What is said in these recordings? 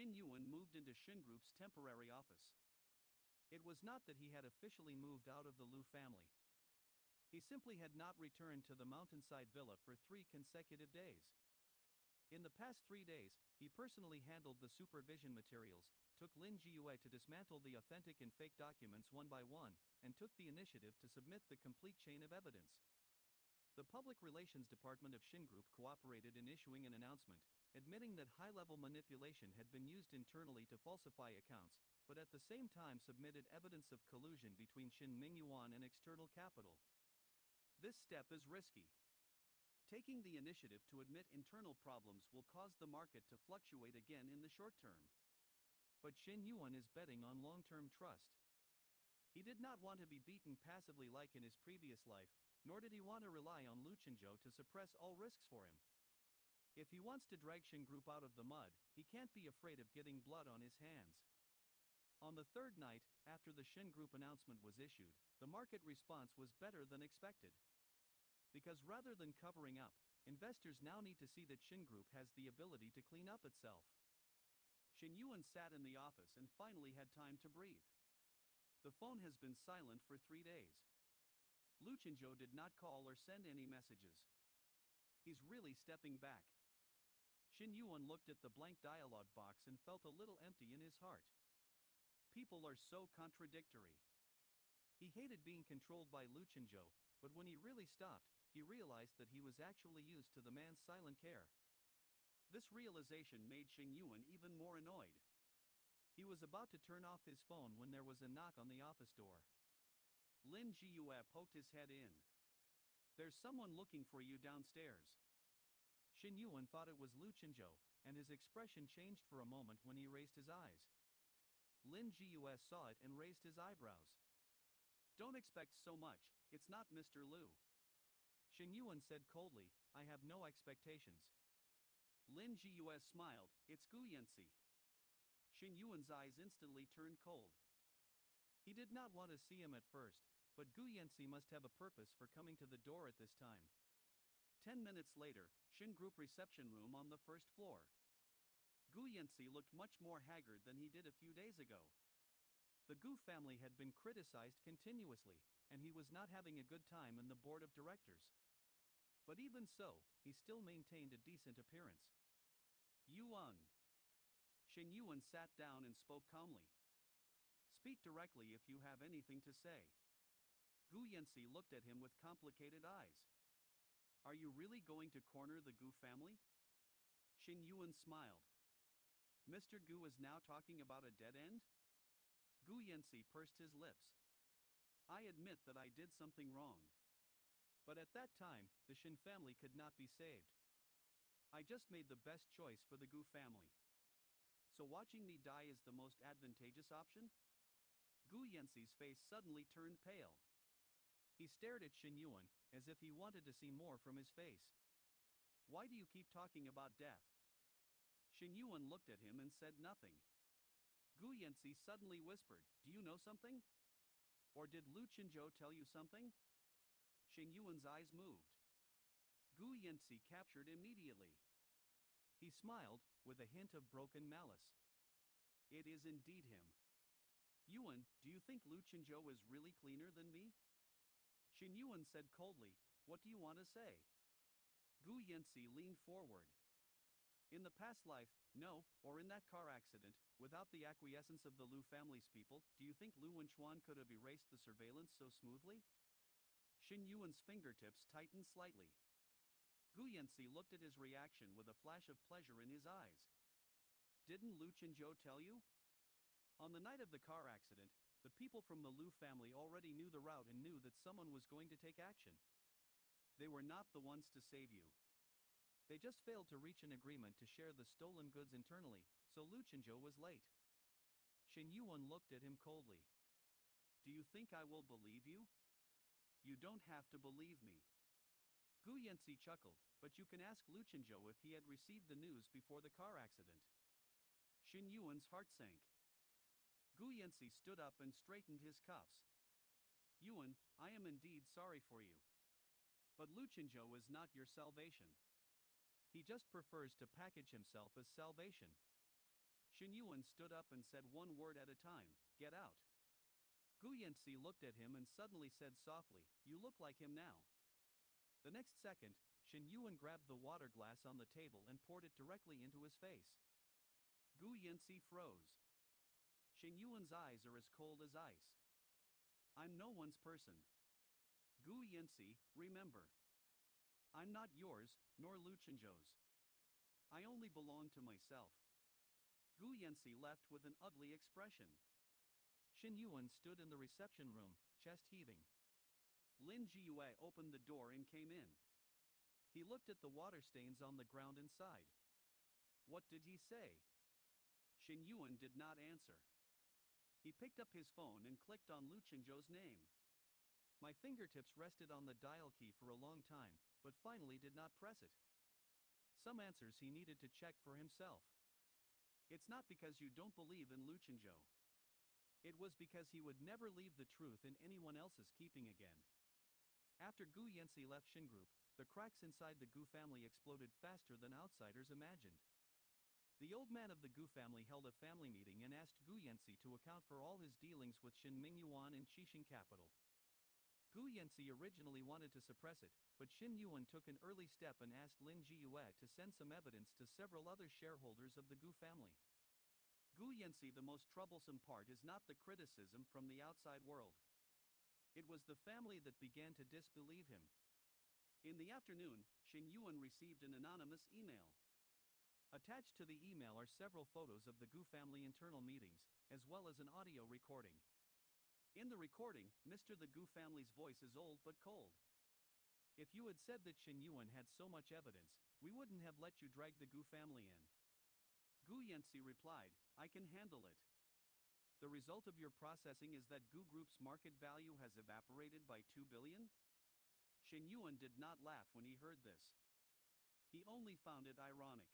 Shen Yu'an moved into Shen Group's temporary office. It was not that he had officially moved out of the Lu family. He simply had not returned to the mountainside villa for 3 consecutive days. In the past 3 days, he personally handled the supervision materials, took Lin Jiyue to dismantle the authentic and fake documents one by one, and took the initiative to submit the complete chain of evidence. The Public Relations Department of Shen Group cooperated in issuing an announcement, admitting that high-level manipulation had been used internally to falsify accounts, but at the same time submitted evidence of collusion between Shen Yu'an and external capital. This step is risky. Taking the initiative to admit internal problems will cause the market to fluctuate again in the short term. But Shen Yu'an is betting on long-term trust. He did not want to be beaten passively like in his previous life, nor did he want to rely on Lu Chenzhou to suppress all risks for him. If he wants to drag Shen Group out of the mud, he can't be afraid of getting blood on his hands. On the third night, after the Shen Group announcement was issued, the market response was better than expected. Because rather than covering up, investors now need to see that Shen Group has the ability to clean up itself. Shen Yu'an sat in the office and finally had time to breathe. The phone has been silent for 3 days. Lu Chenzhou did not call or send any messages. He's really stepping back. Shen Yu'an looked at the blank dialogue box and felt a little empty in his heart. People are so contradictory. He hated being controlled by Lu Chenzhou, but when he really stopped, he realized that he was actually used to the man's silent care. This realization made Shen Yu'an even more annoyed. He was about to turn off his phone when there was a knock on the office door. Lin Jiyue poked his head in. "There's someone looking for you downstairs." Shen Yu'an thought it was Lu Chenzhou, and his expression changed for a moment when he raised his eyes. Lin Jiyue saw it and raised his eyebrows. "Don't expect so much, it's not Mr. Lu." Shen Yu'an said coldly, "I have no expectations." Lin Jiyue smiled, "It's Gu Yanci." Shen Yuan's eyes instantly turned cold. He did not want to see him at first, but Gu Yanci must have a purpose for coming to the door at this time. 10 minutes later, Shen Group reception room on the first floor. Gu Yanci looked much more haggard than he did a few days ago. The Gu family had been criticized continuously, and he was not having a good time in the board of directors. But even so, he still maintained a decent appearance. "Yuan." Shen Yu'an sat down and spoke calmly. "Speak directly if you have anything to say." Gu Yanci looked at him with complicated eyes. "Are you really going to corner the Gu family?" Shen Yu'an smiled. "Mr. Gu is now talking about a dead end?" Gu Yanci pursed his lips. "I admit that I did something wrong. But at that time, the Shen family could not be saved. I just made the best choice for the Gu family. So watching me die is the most advantageous option?" Gu Yanci's face suddenly turned pale. He stared at Shen Yu'an, as if he wanted to see more from his face. "Why do you keep talking about death?" Shen Yu'an looked at him and said nothing. Gu Yanci suddenly whispered, "Do you know something? Or did Lu Chenzhou tell you something?" Shen Yuan's eyes moved. Gu Yanci captured immediately. He smiled, with a hint of broken malice. "It is indeed him. Yuan, do you think Lu Chenzhou is really cleaner than me?" Shen Yu'an said coldly, "What do you want to say?" Gu Yanci leaned forward. "In the past life, no, or in that car accident, without the acquiescence of the Lu family's people, do you think Lu Wenchuan could have erased the surveillance so smoothly?" Shen Yuan's fingertips tightened slightly. Gu Yanci looked at his reaction with a flash of pleasure in his eyes. "Didn't Lu Chenzhou tell you?" On the night of the car accident, the people from the Lu family already knew the route and knew that someone was going to take action. They were not the ones to save you. They just failed to reach an agreement to share the stolen goods internally, so Lu Chenzhou was late. Shen Yu'an looked at him coldly. "Do you think I will believe you?" "You don't have to believe me." Gu Yanci chuckled, "But you can ask Lu Chenzhou if he had received the news before the car accident." Shen Yuan's heart sank. Gu Yanci stood up and straightened his cuffs. "Yuan, I am indeed sorry for you. But Lu Chenzhou is not your salvation. He just prefers to package himself as salvation." Shen Yu'an stood up and said one word at a time, "Get out." Gu Yanci looked at him and suddenly said softly, "You look like him now." The next second, Shen Yu'an grabbed the water glass on the table and poured it directly into his face. Gu Yanci froze. Shen Yuan's eyes are as cold as ice. "I'm no one's person. Gu Yanci, remember. I'm not yours, nor Lu Chenzhou's. I only belong to myself." Gu Yanci left with an ugly expression. Shen Yu'an stood in the reception room, chest heaving. Lin Jiyue opened the door and came in. He looked at the water stains on the ground inside. What did he say? Shen Yu'an did not answer. He picked up his phone and clicked on Lu Chenzhou's name. My fingertips rested on the dial key for a long time, but finally did not press it. Some answers he needed to check for himself. It's not because you don't believe in Lu Chenzhou. It was because he would never leave the truth in anyone else's keeping again. After Gu Yanci left Shen Group, the cracks inside the Gu family exploded faster than outsiders imagined. The old man of the Gu family held a family meeting and asked Gu Yanci to account for all his dealings with Shen Yu'an and Qixing Capital. Gu Yanci originally wanted to suppress it, but Shen Yu'an took an early step and asked Lin Jiyue to send some evidence to several other shareholders of the Gu family. Gu Yanci, the most troublesome part is not the criticism from the outside world. It was the family that began to disbelieve him. In the afternoon, Shen Yu'an received an anonymous email. Attached to the email are several photos of the Gu family internal meetings, as well as an audio recording. In the recording, Mr. the Gu family's voice is old but cold. If you had said that Shen Yu'an had so much evidence, we wouldn't have let you drag the Gu family in. Gu Yanci replied, "I can handle it. The result of your processing is that Gu Group's market value has evaporated by 2 billion? Shen Yu'an did not laugh when he heard this. He only found it ironic.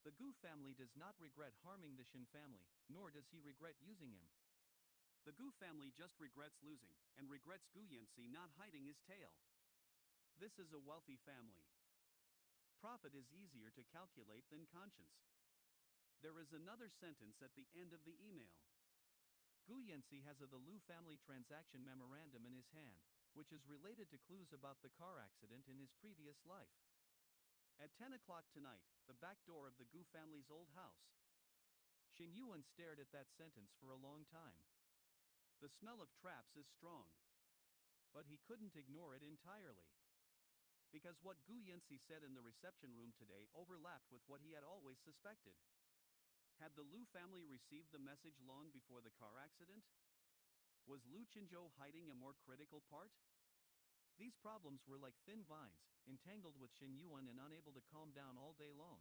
The Gu family does not regret harming the Shen family, nor does he regret using him. The Gu family just regrets losing, and regrets Gu Yanci not hiding his tail. This is a wealthy family. Profit is easier to calculate than conscience." There is another sentence at the end of the email. Gu Yanci has the Lu family transaction memorandum in his hand, which is related to clues about the car accident in his previous life. At 10 o'clock tonight, the back door of the Gu family's old house. Shen Yu'an stared at that sentence for a long time. The smell of traps is strong. But he couldn't ignore it entirely. Because what Gu Yanci said in the reception room today overlapped with what he had always suspected. Had the Lu family received the message long before the car accident? Was Lu Chenzhou hiding a more critical part? These problems were like thin vines, entangled with Shen Yu'an and unable to calm down all day long.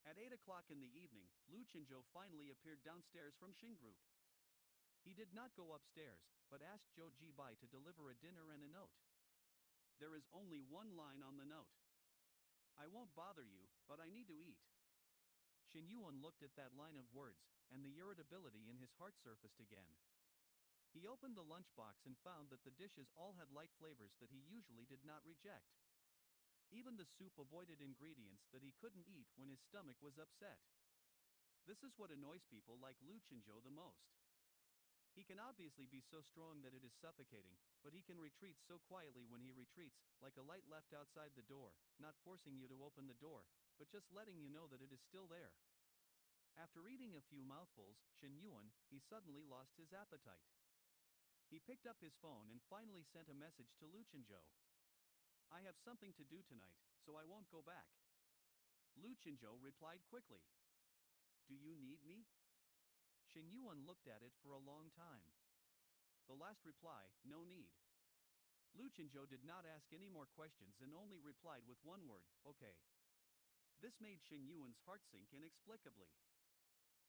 At 8 o'clock in the evening, Lu Chenzhou finally appeared downstairs from Shen Group. He did not go upstairs, but asked Zhou Jibai to deliver a dinner and a note. There is only one line on the note. "I won't bother you, but I need to eat." Shen Yu'an looked at that line of words, and the irritability in his heart surfaced again. He opened the lunchbox and found that the dishes all had light flavors that he usually did not reject. Even the soup avoided ingredients that he couldn't eat when his stomach was upset. This is what annoys people like Lu Chenzhou the most. He can obviously be so strong that it is suffocating, but he can retreat so quietly when he retreats, like a light left outside the door, not forcing you to open the door, but just letting you know that it is still there. After eating a few mouthfuls, Shen Yu'an, he suddenly lost his appetite. He picked up his phone and finally sent a message to Lu Chenzhou. "I have something to do tonight, so I won't go back." Lu Chenzhou replied quickly. "Do you need me?" Shen Yu'an looked at it for a long time. The last reply, "No need." Lu Chenzhou did not ask any more questions and only replied with one word, "Okay." This made Shen Yu'an's heart sink inexplicably.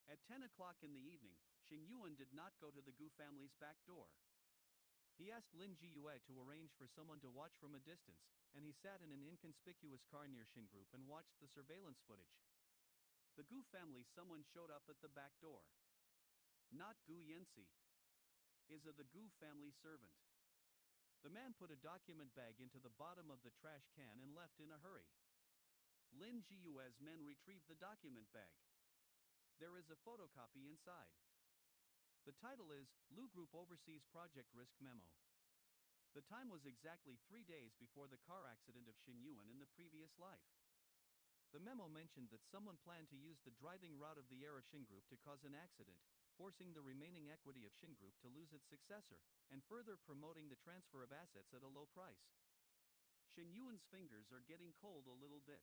At 10 o'clock in the evening, Shen Yu'an did not go to the Gu family's back door. He asked Lin Jiyue to arrange for someone to watch from a distance, and he sat in an inconspicuous car near Shen Group and watched the surveillance footage. The Gu family, someone showed up at the back door. Not Gu Yanci. Is the Gu family servant. The man put a document bag into the bottom of the trash can and left in a hurry. Lin Jiyue's men retrieved the document bag. There is a photocopy inside. The title is Lu Group Overseas Project Risk Memo. The time was exactly 3 days before the car accident of Shen Yu'an in the previous life. The memo mentioned that someone planned to use the driving route of the heir of Shen Group to cause an accident, forcing the remaining equity of Shen Group to lose its successor, and further promoting the transfer of assets at a low price. Shen Yuan's fingers are getting cold a little bit.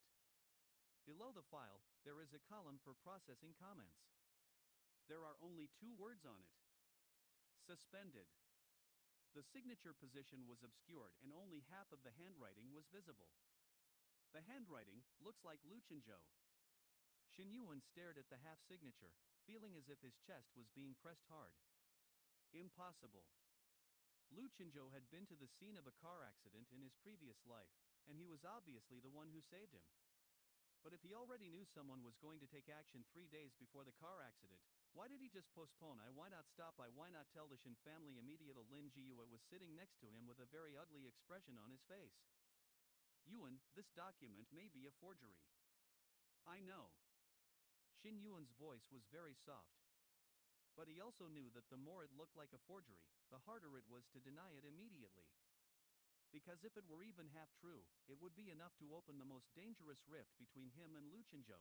Below the file, there is a column for processing comments. There are only 2 words on it. Suspended. The signature position was obscured and only half of the handwriting was visible. The handwriting looks like Lu Chenzhou. Shen Yu'an stared at the half signature, feeling as if his chest was being pressed hard. Impossible. Lu Chenzhou had been to the scene of a car accident in his previous life, and he was obviously the one who saved him. But if he already knew someone was going to take action 3 days before the car accident, why did he just postpone? Why not stop by? Why not tell the Shen family immediately? Lin Jiyue was sitting next to him with a very ugly expression on his face. Yuan, this document may be a forgery. I know. Shen Yuan's voice was very soft. But he also knew that the more it looked like a forgery, the harder it was to deny it immediately. Because if it were even half true, it would be enough to open the most dangerous rift between him and Lu Chenzhou.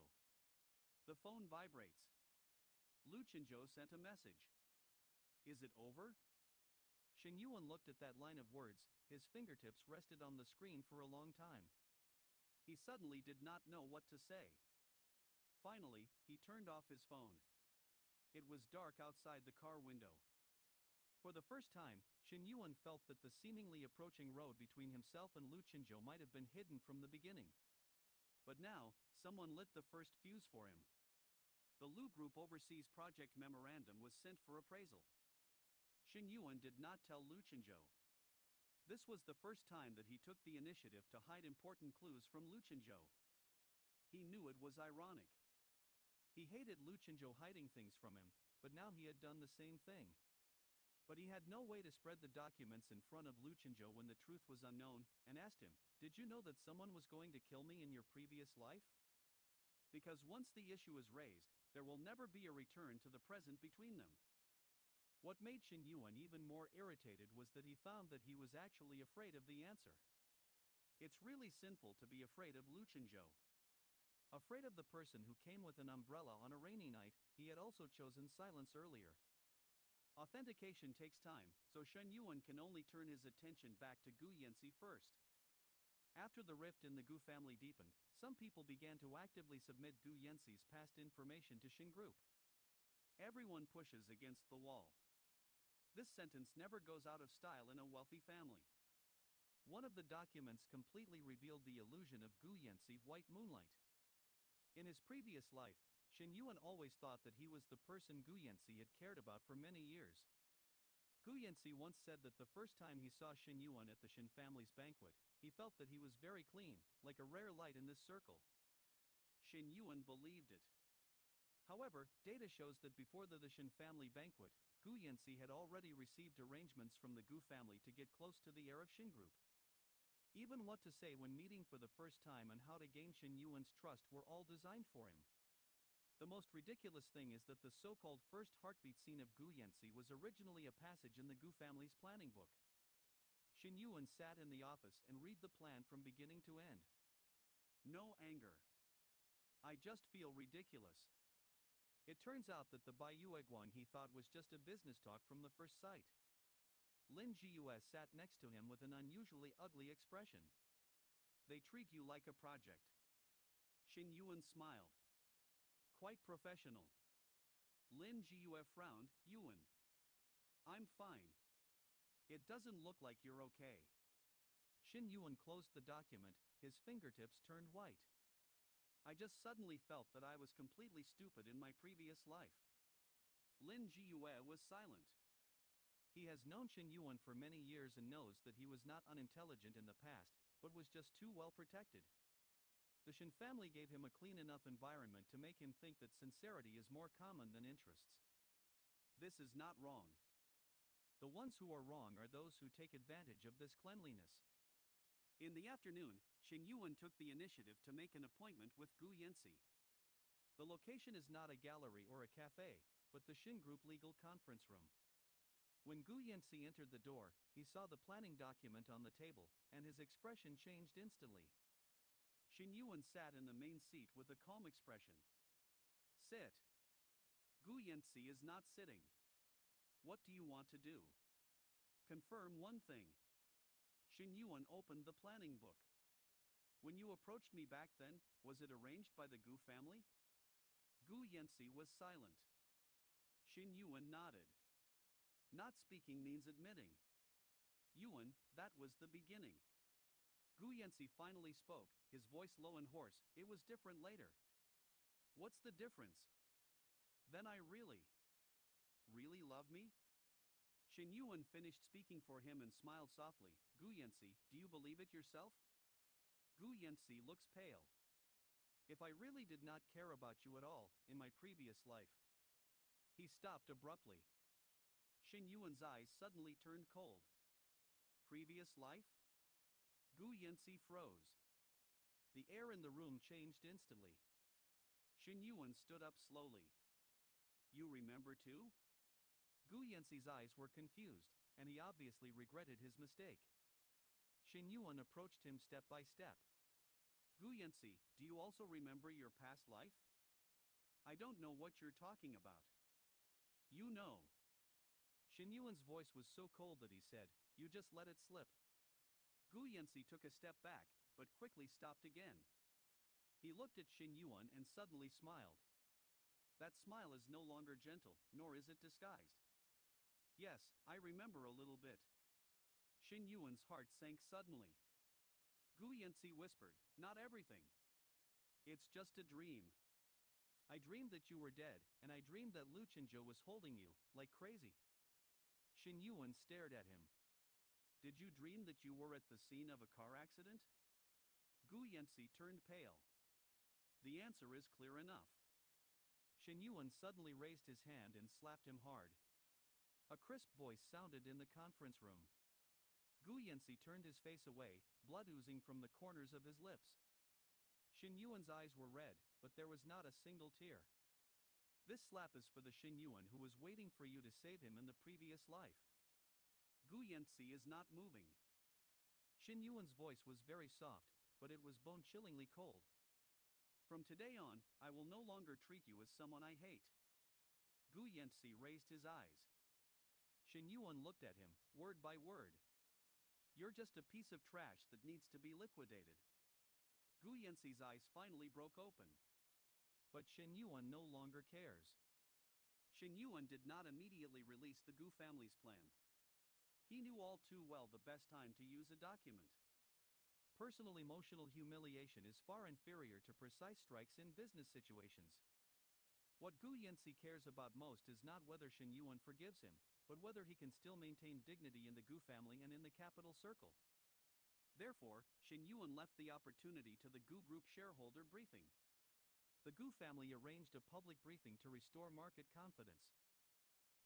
The phone vibrates. Lu Chenzhou sent a message. Is it over? Shen Yu'an looked at that line of words, his fingertips rested on the screen for a long time. He suddenly did not know what to say. Finally, he turned off his phone. It was dark outside the car window. For the first time, Shen Yu'an felt that the seemingly approaching road between himself and Lu Chenzhou might have been hidden from the beginning. But now, someone lit the first fuse for him. The Lu Group Overseas Project Memorandum was sent for appraisal. Shen Yu'an did not tell Lu Chenzhou. This was the first time that he took the initiative to hide important clues from Lu Chenzhou. He knew it was ironic. He hated Lu Chenzhou hiding things from him, but now he had done the same thing. But he had no way to spread the documents in front of Lu Chenzhou when the truth was unknown, and asked him, "Did you know that someone was going to kill me in your previous life?" Because once the issue is raised, there will never be a return to the present between them. What made Shen Yu'an even more irritated was that he found that he was actually afraid of the answer. It's really sinful to be afraid of Lu Chenzhou. Afraid of the person who came with an umbrella on a rainy night, he had also chosen silence earlier. Authentication takes time, so Shen Yu'an can only turn his attention back to Gu Yanci first. After the rift in the Gu family deepened, some people began to actively submit Gu Yanci's past information to Shen Group. Everyone pushes against the wall. This sentence never goes out of style in a wealthy family. One of the documents completely revealed the illusion of Gu Yanci white moonlight. In his previous life, Shen Yu'an always thought that he was the person Gu Yanci had cared about for many years. Gu Yanci once said that the first time he saw Shen Yu'an at the Shen family's banquet, he felt that he was very clean, like a rare light in this circle. Shen Yu'an believed it. However, data shows that before the Shen family banquet, Gu Yanci had already received arrangements from the Gu family to get close to the heir of Shen Group. Even what to say when meeting for the first time and how to gain Shen Yu'an's trust were all designed for him. The most ridiculous thing is that the so-called first heartbeat scene of Gu Yanci was originally a passage in the Gu family's planning book. Shen Yu'an sat in the office and read the plan from beginning to end. No anger. I just feel ridiculous. It turns out that the Baiyueguan he thought was just a business talk from the first sight. Lin Jiyue sat next to him with an unusually ugly expression. They treat you like a project. Shen Yu'an smiled. Quite professional. Lin Jiyue frowned. Yuan. I'm fine. It doesn't look like you're okay. Shen Yu'an closed the document, his fingertips turned white. I just suddenly felt that I was completely stupid in my previous life. Lin Jiyue was silent. He has known Shen Yu'an for many years and knows that he was not unintelligent in the past, but was just too well protected. The Shen family gave him a clean enough environment to make him think that sincerity is more common than interests. This is not wrong. The ones who are wrong are those who take advantage of this cleanliness. In the afternoon, Shen Yu'an took the initiative to make an appointment with Gu Yanci. The location is not a gallery or a cafe, but the Shen Group legal conference room. When Gu Yanci entered the door, he saw the planning document on the table, and his expression changed instantly. Shen Yu'an sat in the main seat with a calm expression. Sit. Gu Yanci is not sitting. What do you want to do? Confirm one thing. Shen Yu'an opened the planning book. When you approached me back then, was it arranged by the Gu family? Gu Yanci was silent. Shen Yu'an nodded. Not speaking means admitting. Yuan, that was the beginning. Gu Yanci finally spoke, his voice low and hoarse. It was different later. What's the difference? Then I really love me? Shen Yu'an finished speaking for him and smiled softly. Gu Yanci, do you believe it yourself? Gu Yanci looks pale. If I really did not care about you at all, in my previous life. He stopped abruptly. Shen Yuan's eyes suddenly turned cold. Previous life? Gu Yanci froze. The air in the room changed instantly. Shen Yu'an stood up slowly. You remember too? Gu Yanci's eyes were confused, and he obviously regretted his mistake. Shen Yu'an approached him step by step. Gu Yanci, do you also remember your past life? I don't know what you're talking about. You know. Shen Yuan's voice was so cold that he said, you just let it slip. Gu Yanci took a step back, but quickly stopped again. He looked at Shen Yu'an and suddenly smiled. That smile is no longer gentle, nor is it disguised. Yes, I remember a little bit. Shen Yuan's heart sank suddenly. Gu Yanci whispered, not everything. It's just a dream. I dreamed that you were dead, and I dreamed that Lu Chenzhou was holding you, like crazy. Shen Yu'an stared at him. Did you dream that you were at the scene of a car accident? Gu Yanci turned pale. The answer is clear enough. Shen Yu'an suddenly raised his hand and slapped him hard. A crisp voice sounded in the conference room. Gu Yanci turned his face away, blood oozing from the corners of his lips. Shen Yu'an's eyes were red, but there was not a single tear. This slap is for the Shen Yu'an who was waiting for you to save him in the previous life. Gu Yanci is not moving. Shen Yu'an's voice was very soft, but it was bone-chillingly cold. From today on, I will no longer treat you as someone I hate. Gu Yanci raised his eyes. Shen Yu'an looked at him, word by word. You're just a piece of trash that needs to be liquidated. Gu Yanci's eyes finally broke open. But Shen Yu'an no longer cares. Shen Yu'an did not immediately release the Gu family's plan. He knew all too well the best time to use a document. Personal emotional humiliation is far inferior to precise strikes in business situations. What Gu Yanci cares about most is not whether Shen Yu'an forgives him, but whether he can still maintain dignity in the Gu family and in the capital circle. Therefore, Shen Yu'an left the opportunity to the Gu Group shareholder briefing. The Gu family arranged a public briefing to restore market confidence.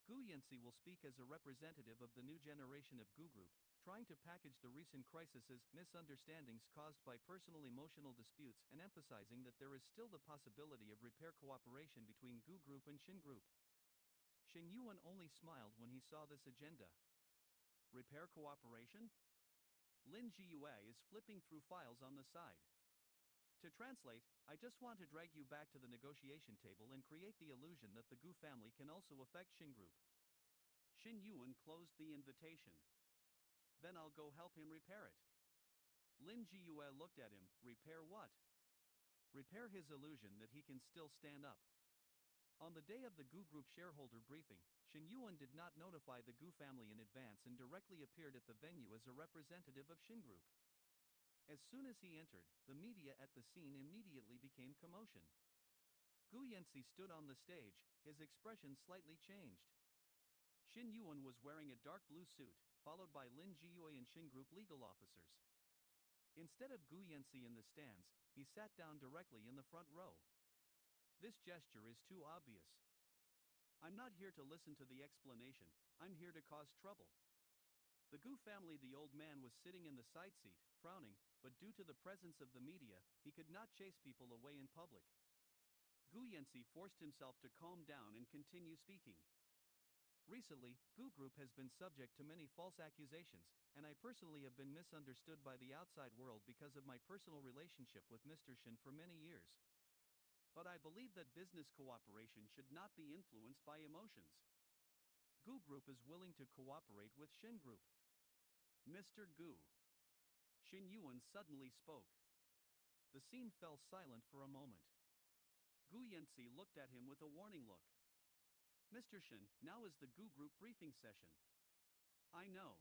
Gu Yanci will speak as a representative of the new generation of Gu Group, trying to package the recent crises, misunderstandings caused by personal emotional disputes, and emphasizing that there is still the possibility of repair cooperation between Gu Group and Shen Group. Shen Yu'an only smiled when he saw this agenda. Repair cooperation? Lin Jiyue is flipping through files on the side. To translate, I just want to drag you back to the negotiation table and create the illusion that the Gu family can also affect Shen Group. Shen Yu'an closed the invitation. Then I'll go help him repair it. Lin Jiyue looked at him. Repair what? Repair his illusion that he can still stand up. On the day of the Gu Group shareholder briefing, Shen Yu'an did not notify the Gu family in advance and directly appeared at the venue as a representative of Shen Group. As soon as he entered, the media at the scene immediately became commotion. Gu Yanci stood on the stage, his expression slightly changed. Shen Yu'an was wearing a dark blue suit, followed by Lin Jiyue and Shen Group legal officers. Instead of Gu Yanci in the stands, he sat down directly in the front row. This gesture is too obvious. I'm not here to listen to the explanation, I'm here to cause trouble. The Gu family, the old man was sitting in the side seat, frowning, but due to the presence of the media, he could not chase people away in public. Gu Yanci forced himself to calm down and continue speaking. Recently, Gu Group has been subject to many false accusations, and I personally have been misunderstood by the outside world because of my personal relationship with Mr. Shen for many years. But I believe that business cooperation should not be influenced by emotions. Gu Group is willing to cooperate with Shen Group. Mr. Gu. Shen Yu'an suddenly spoke. The scene fell silent for a moment. Gu Yanci looked at him with a warning look. Mr. Shen, now is the Gu Group briefing session. I know.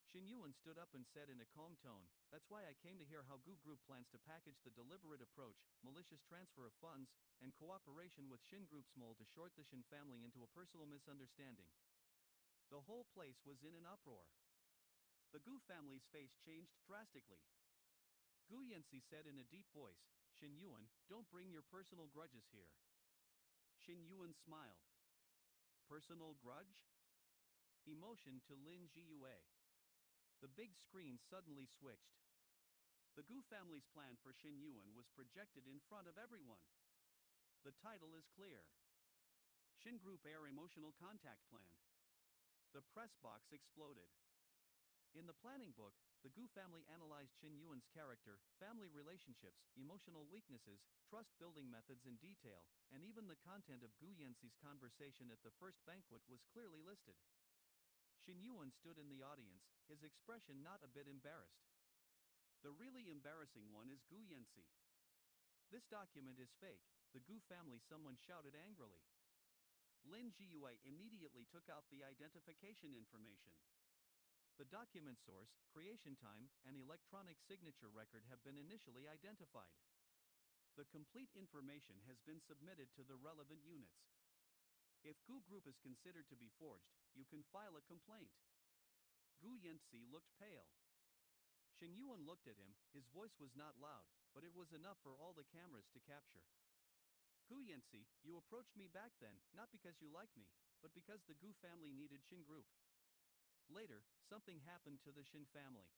Shen Yu'an stood up and said in a calm tone, that's why I came to hear how Gu Group plans to package the deliberate approach, malicious transfer of funds, and cooperation with Shen Group's mole to short the Shen family into a personal misunderstanding. The whole place was in an uproar. The Gu family's face changed drastically. Gu Yanci said in a deep voice, Shen Yu'an, don't bring your personal grudges here. Shen Yu'an smiled. Personal grudge? He motioned to Lin Jiyue. The big screen suddenly switched. The Gu family's plan for Shen Yu'an was projected in front of everyone. The title is clear. Shen Group Air Emotional Contact Plan. The press box exploded. In the planning book, the Gu family analyzed Shen Yuan's character, family relationships, emotional weaknesses, trust-building methods in detail, and even the content of Gu Yanci's conversation at the first banquet was clearly listed. Shen Yu'an stood in the audience, his expression not a bit embarrassed. The really embarrassing one is Gu Yanci. This document is fake, the Gu family, someone shouted angrily. Lin Jiyue immediately took out the identification information. The document source, creation time, and electronic signature record have been initially identified. The complete information has been submitted to the relevant units. If Gu Group is considered to be forged, you can file a complaint. Gu Yanci looked pale. Shen Yu'an looked at him, his voice was not loud, but it was enough for all the cameras to capture. Gu Yanci, you approached me back then, not because you like me, but because the Gu family needed Shen Group. Later, something happened to the Shen family.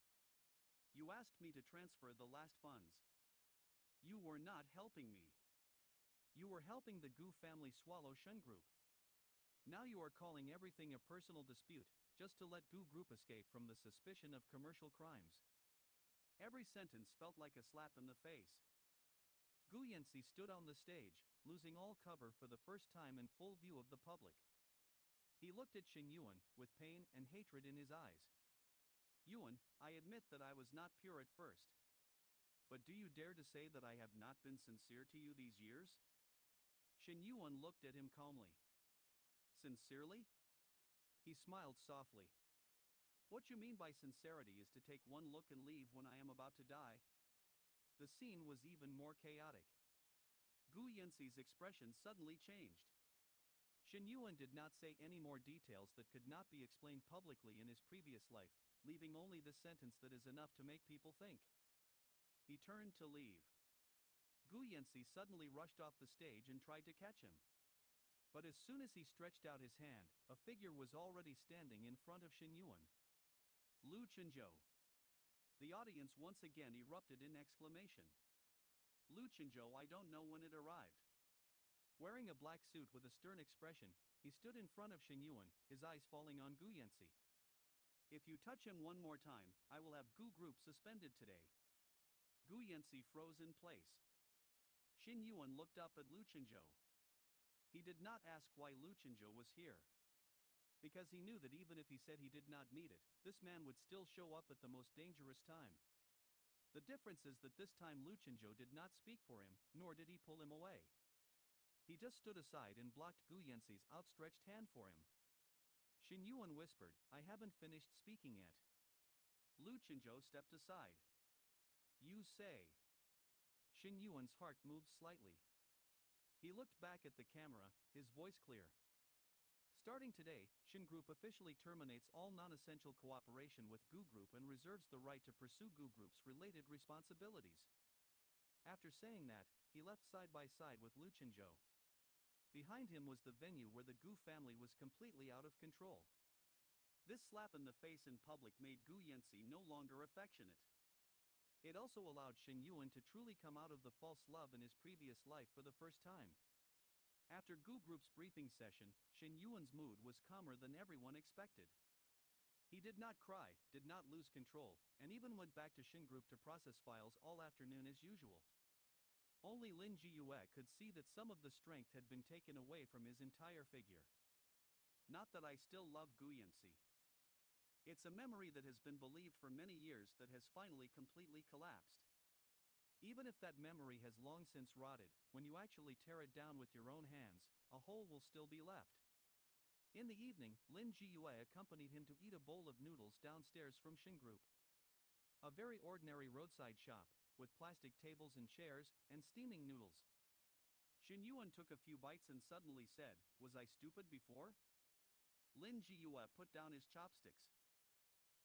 You asked me to transfer the last funds. You were not helping me. You were helping the Gu family swallow Shen Group. Now you are calling everything a personal dispute, just to let Gu Group escape from the suspicion of commercial crimes. Every sentence felt like a slap in the face. Gu Yanci stood on the stage, losing all cover for the first time in full view of the public. He looked at Shen Yu'an, with pain and hatred in his eyes. Yu'an, I admit that I was not pure at first. But do you dare to say that I have not been sincere to you these years? Shen Yu'an looked at him calmly. Sincerely? He smiled softly. What you mean by sincerity is to take one look and leave when I am about to die. The scene was even more chaotic. Gu Yanci's expression suddenly changed. Shen Yu'an did not say any more details that could not be explained publicly in his previous life, leaving only the sentence that is enough to make people think. He turned to leave. Gu Yanci suddenly rushed off the stage and tried to catch him. But as soon as he stretched out his hand, a figure was already standing in front of Shen Yu'an. Lu Chenzhou. The audience once again erupted in exclamation. Lu Chenzhou, I don't know when it arrived. Wearing a black suit with a stern expression, he stood in front of Shen Yu'an, his eyes falling on Gu Yanci. If you touch him one more time, I will have Gu Group suspended today. Gu Yanci froze in place. Shen Yu'an looked up at Lu Chenzhou. He did not ask why Lu Chenzhou was here. Because he knew that even if he said he did not need it, this man would still show up at the most dangerous time. The difference is that this time Lu Chenzhou did not speak for him, nor did he pull him away. He just stood aside and blocked Gu Yanci's outstretched hand for him. Shen Yu'an whispered, I haven't finished speaking yet. Lu Chenzhou stepped aside. You say. Shen Yu'an's heart moved slightly. He looked back at the camera, his voice clear. Starting today, Shen Group officially terminates all non-essential cooperation with Gu Group and reserves the right to pursue Gu Group's related responsibilities. After saying that, he left side by side with Lu Chenzhou. Behind him was the venue where the Gu family was completely out of control. This slap in the face in public made Gu Yanci no longer affectionate. It also allowed Shen Yu'an to truly come out of the false love in his previous life for the first time. After Gu Group's briefing session, Shen Yuan's mood was calmer than everyone expected. He did not cry, did not lose control, and even went back to Shen Group to process files all afternoon as usual. Only Lin Jiyue could see that some of the strength had been taken away from his entire figure. Not that I still love Gu Yanci. It's a memory that has been believed for many years that has finally completely collapsed. Even if that memory has long since rotted, when you actually tear it down with your own hands, a hole will still be left. In the evening, Lin Jiyue accompanied him to eat a bowl of noodles downstairs from Shen Group. A very ordinary roadside shop, with plastic tables and chairs, and steaming noodles. Shen Yuan took a few bites and suddenly said, "Was I stupid before?" Lin Jiyue put down his chopsticks.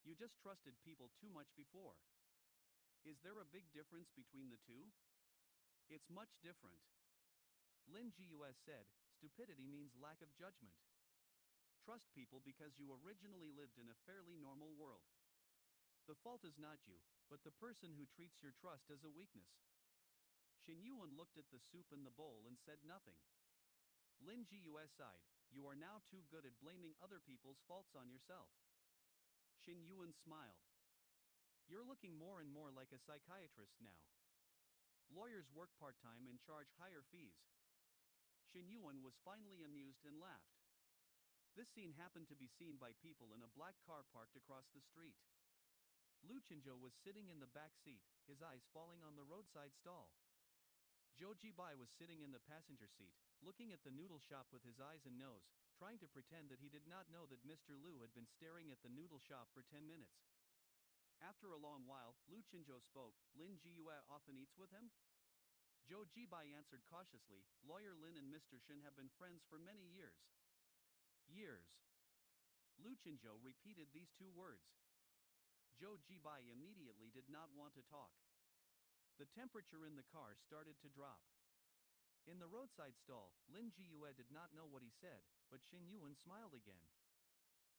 "You just trusted people too much before. Is there a big difference between the two?" "It's much different." Lin Jiyue said, "Stupidity means lack of judgment. Trust people because you originally lived in a fairly normal world. The fault is not you, but the person who treats your trust as a weakness." Shen Yuan looked at the soup in the bowl and said nothing. Lin Jiyue sighed, "You are now too good at blaming other people's faults on yourself." Shen Yuan smiled. "You're looking more and more like a psychiatrist now. Lawyers work part-time and charge higher fees." Shen Yuan was finally amused and laughed. This scene happened to be seen by people in a black car parked across the street. Lu Chenzhou was sitting in the back seat, his eyes falling on the roadside stall. Zhou Jibai was sitting in the passenger seat, looking at the noodle shop with his eyes and nose, trying to pretend that he did not know that Mr. Lu had been staring at the noodle shop for 10 minutes. After a long while, Lu Chenzhou spoke. "Lin Jiyue often eats with him?" Zhou Jibai answered cautiously, "Lawyer Lin and Mr. Shen have been friends for many years." "Years." Lu Chenzhou repeated these two words. Zhou Jibai immediately did not want to talk. The temperature in the car started to drop. In the roadside stall, Lin Jiyue did not know what he said, but Shen Yuan smiled again.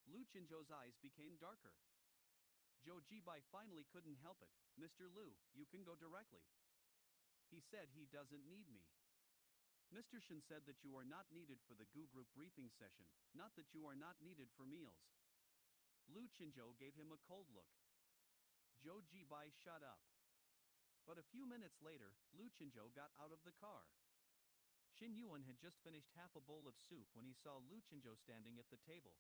Lu Chenzhou's eyes became darker. Zhou Jibai finally couldn't help it. "Mr. Lu, you can go directly. He said he doesn't need me. Mr. Shen said that you are not needed for the Gu Group briefing session, not that you are not needed for meals." Lu Chenzhou gave him a cold look. Zhou Jibai shut up. But a few minutes later, Lu Chenzhou got out of the car. Shen Yuan had just finished half a bowl of soup when he saw Lu Chenzhou standing at the table.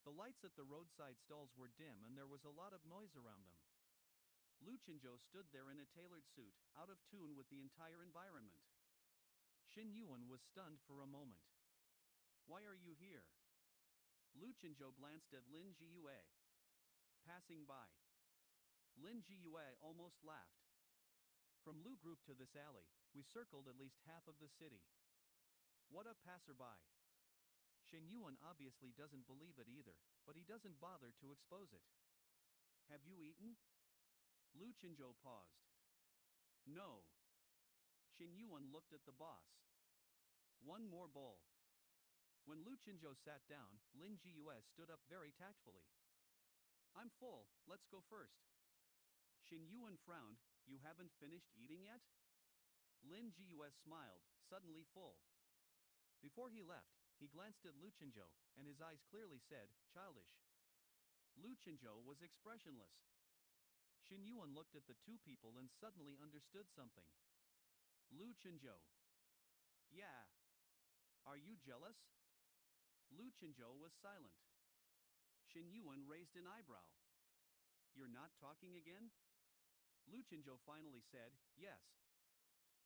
The lights at the roadside stalls were dim and there was a lot of noise around them. Lu Chenzhou stood there in a tailored suit, out of tune with the entire environment. Shen Yuan was stunned for a moment. "Why are you here?" Lu Chenzhou glanced at Lin Jiyue. "Passing by." Lin Jiyue almost laughed. "From Lu Group to this alley, we circled at least half of the city. What a passerby." Shen Yuan obviously doesn't believe it either, but he doesn't bother to expose it. "Have you eaten?" Lu Chenzhou paused. "No." Shen Yuan looked at the boss. "One more bowl." When Lu Chenzhou sat down, Lin Jiyue stood up very tactfully. "I'm full, let's go first." Shen Yuan frowned. "You haven't finished eating yet?" Lin Jiyue smiled, suddenly full. Before he left, he glanced at Lu Chenzhou, and his eyes clearly said, "Childish." Lu Chenzhou was expressionless. Shen Yuan looked at the two people and suddenly understood something. Lu Chenzhou. "Yeah. Are you jealous?" Lu Chenzhou was silent. Shen Yuan raised an eyebrow. "You're not talking again?" Lu Chenzhou finally said, "Yes."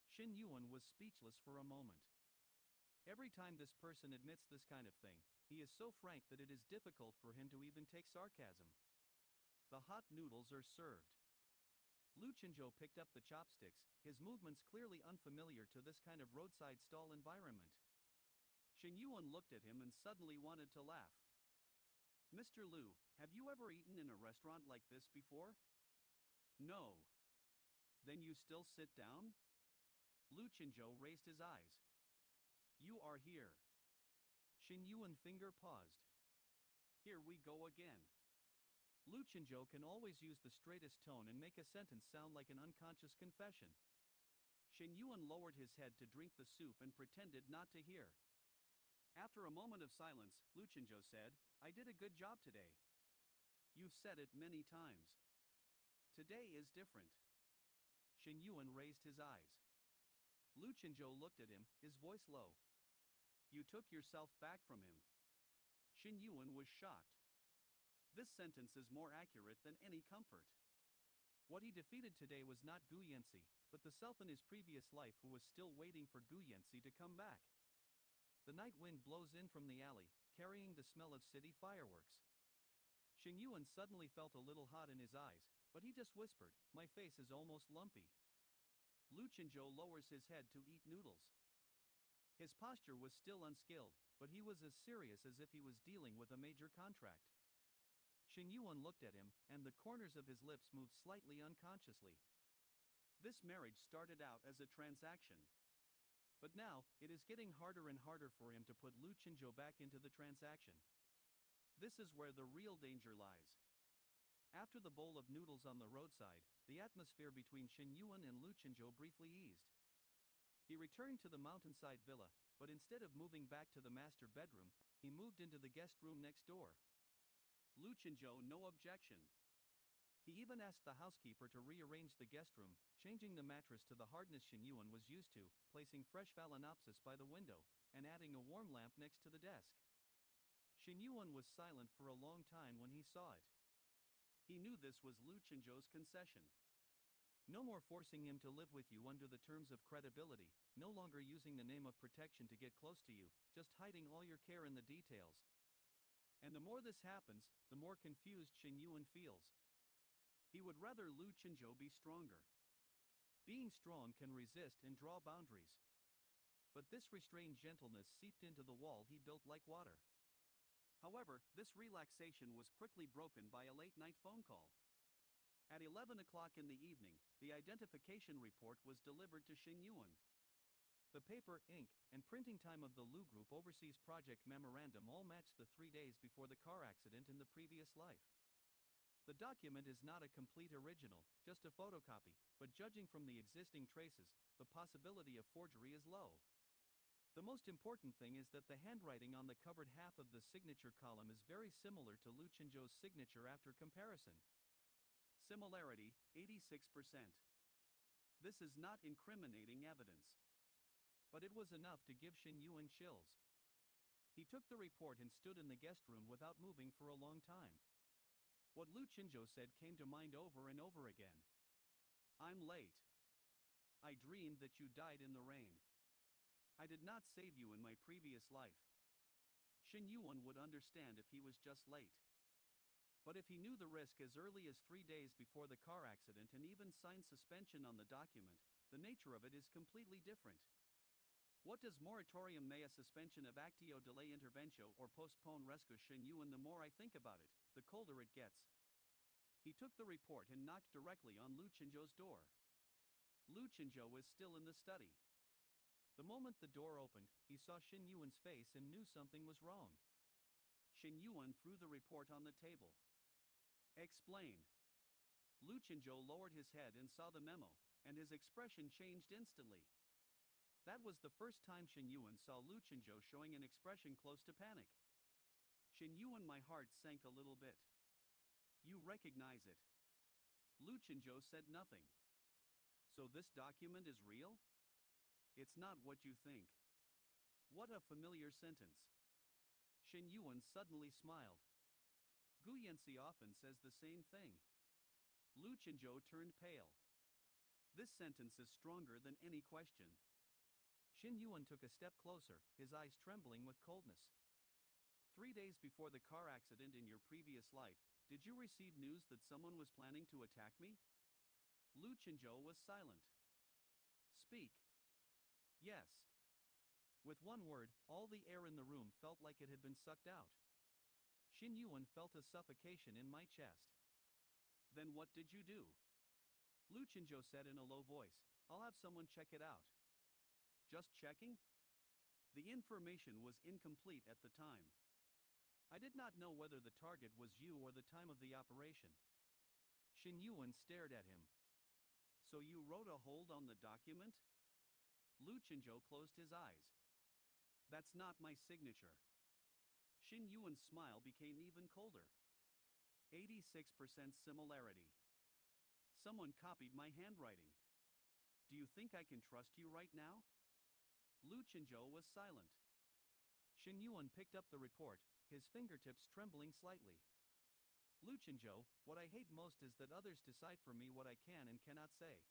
Shen Yuan was speechless for a moment. Every time this person admits this kind of thing, he is so frank that it is difficult for him to even take sarcasm. The hot noodles are served. Lu Chenzhou picked up the chopsticks, his movements clearly unfamiliar to this kind of roadside stall environment. Shen Yuan looked at him and suddenly wanted to laugh. "Mr. Lu, have you ever eaten in a restaurant like this before?" "No." "Then you still sit down?" Lu Chenzhou raised his eyes. "You are here." Shen Yuan finger paused. "Here we go again." Lu Chenzhou can always use the straightest tone and make a sentence sound like an unconscious confession. Shen Yu'an lowered his head to drink the soup and pretended not to hear. After a moment of silence, Lu Chenzhou said, "I did a good job today." "You've said it many times. Today is different." Shen Yu'an raised his eyes. Lu Chenzhou looked at him, his voice low. "You took yourself back from him." Shen Yu'an was shocked. This sentence is more accurate than any comfort. What he defeated today was not Gu Yanci, but the self in his previous life who was still waiting for Gu Yanci to come back. The night wind blows in from the alley, carrying the smell of city fireworks. Shen Yu'an suddenly felt a little hot in his eyes, but he just whispered, "My face is almost lumpy." Lu Chenzhou lowers his head to eat noodles. His posture was still unskilled, but he was as serious as if he was dealing with a major contract. Shen Yu'an looked at him, and the corners of his lips moved slightly unconsciously. This marriage started out as a transaction. But now, it is getting harder and harder for him to put Lu Chenzhou back into the transaction. This is where the real danger lies. After the bowl of noodles on the roadside, the atmosphere between Shen Yu'an and Lu Chenzhou briefly eased. He returned to the mountainside villa, but instead of moving back to the master bedroom, he moved into the guest room next door. Lu Chenzhou no objection. He even asked the housekeeper to rearrange the guest room, changing the mattress to the hardness Shen Yu'an was used to, placing fresh phalaenopsis by the window, and adding a warm lamp next to the desk. Shen Yu'an was silent for a long time when he saw it. He knew this was Lu Chenzhou's concession. No more forcing him to live with you under the terms of credibility, no longer using the name of protection to get close to you, just hiding all your care in the details. And the more this happens, the more confused Shen Yu'an feels. He would rather Lu Chenzhou be stronger. Being strong can resist and draw boundaries. But this restrained gentleness seeped into the wall he built like water. However, this relaxation was quickly broken by a late-night phone call. At 11 o'clock in the evening, the identification report was delivered to Shen Yu'an. The paper, ink, and printing time of the Lu Group Overseas Project Memorandum all matched the 3 days before the car accident in the previous life. The document is not a complete original, just a photocopy, but judging from the existing traces, the possibility of forgery is low. The most important thing is that the handwriting on the covered half of the signature column is very similar to Lu Chenzhou's signature after comparison. Similarity, 86%. This is not incriminating evidence. But it was enough to give Shen Yu'an chills. He took the report and stood in the guest room without moving for a long time. What Lu Chenzhou said came to mind over and over again. "I'm late. I dreamed that you died in the rain. I did not save you in my previous life." Shen Yu'an would understand if he was just late. But if he knew the risk as early as 3 days before the car accident and even signed suspension on the document, the nature of it is completely different. What does moratorium mea suspension of actio delay interventio or postpone rescue Shen Yu'an? The more I think about it, the colder it gets. He took the report and knocked directly on Lu Chenzhou's door. Lu Chenzhou was still in the study. The moment the door opened, he saw Shen Yu'an's face and knew something was wrong. Shen Yu'an threw the report on the table. "Explain." Lu Chenzhou lowered his head and saw the memo, and his expression changed instantly. That was the first time Shen Yu'an saw Lu Chenzhou showing an expression close to panic. "Shen Yu'an," my heart sank a little bit. "You recognize it?" Lu Chenzhou said nothing. "So this document is real?" "It's not what you think." What a familiar sentence. Shen Yu'an suddenly smiled. Gu Yanci often says the same thing. Lu Chenzhou turned pale. This sentence is stronger than any question. Shen Yu'an took a step closer, his eyes trembling with coldness. 3 days before the car accident in your previous life, did you receive news that someone was planning to attack me? Lu Chenzhou was silent. "Speak." "Yes." With one word, all the air in the room felt like it had been sucked out. Shen Yu'an felt a suffocation in my chest. "Then what did you do?" Lu Chenzhou said in a low voice, "I'll have someone check it out." "Just checking?" The information was incomplete at the time. I did not know whether the target was you or the time of the operation. Shen Yu'an stared at him. So you wrote a hold on the document? Lu Chenzhou closed his eyes. That's not my signature. Shen Yuan's smile became even colder. 86% similarity. Someone copied my handwriting. Do you think I can trust you right now? Lu Chenzhou was silent. Shen Yu'an picked up the report, his fingertips trembling slightly. Lu Chenzhou, what I hate most is that others decide for me what I can and cannot say.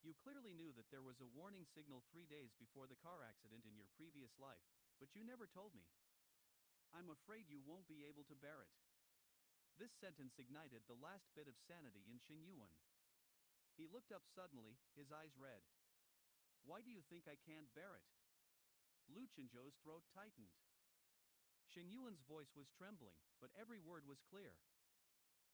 You clearly knew that there was a warning signal 3 days before the car accident in your previous life, but you never told me. I'm afraid you won't be able to bear it. This sentence ignited the last bit of sanity in Shen Yu'an. He looked up suddenly, his eyes red. Why do you think I can't bear it? Lu Chenzhou's throat tightened. Shen Yuan's voice was trembling, but every word was clear.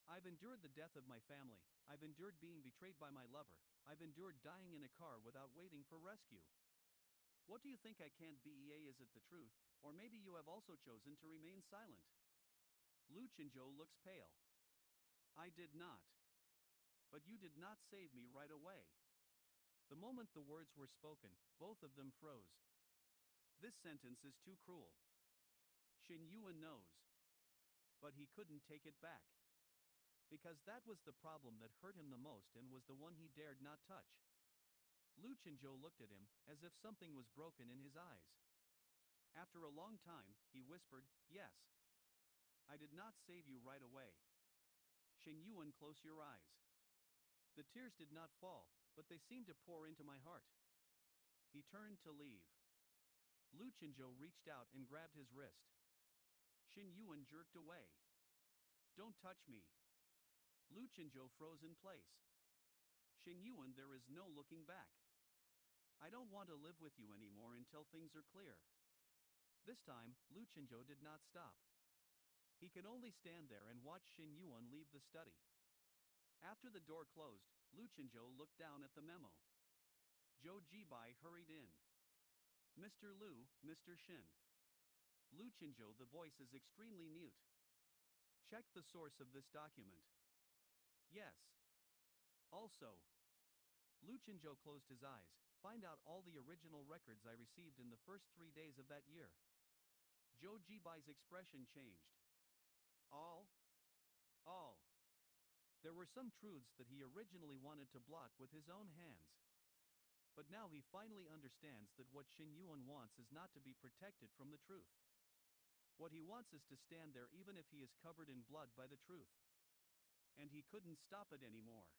I've endured the death of my family, I've endured being betrayed by my lover, I've endured dying in a car without waiting for rescue. What do you think I can't bear? Is it the truth, or maybe you have also chosen to remain silent? Lu Chenzhou looks pale. I did not. But you did not save me right away. The moment the words were spoken, both of them froze. This sentence is too cruel. Shen Yu'an knows. But he couldn't take it back. Because that was the problem that hurt him the most and was the one he dared not touch. Lu Chenzhou looked at him, as if something was broken in his eyes. After a long time, he whispered, yes. I did not save you right away. Shen Yu'an, close your eyes. The tears did not fall, but they seemed to pour into my heart. He turned to leave. Lu Chenzhou reached out and grabbed his wrist. Shen Yu'an jerked away. Don't touch me. Lu Chenzhou froze in place. Shen Yu'an, there is no looking back. I don't want to live with you anymore until things are clear. This time, Lu Chenzhou did not stop. He could only stand there and watch Shen Yu'an leave the study. After the door closed, Lu Chenzhou looked down at the memo. Zhou Jibai hurried in. Mr. Lu, Mr. Shen. Lu Chenzhou, the voice is extremely mute. Check the source of this document. Yes. Also. Lu Chenzhou closed his eyes. Find out all the original records I received in the first 3 days of that year. Zhou Jibai's expression changed. All? All. There were some truths that he originally wanted to block with his own hands. But now he finally understands that what Shen Yu'an wants is not to be protected from the truth. What he wants is to stand there even if he is covered in blood by the truth. And he couldn't stop it anymore.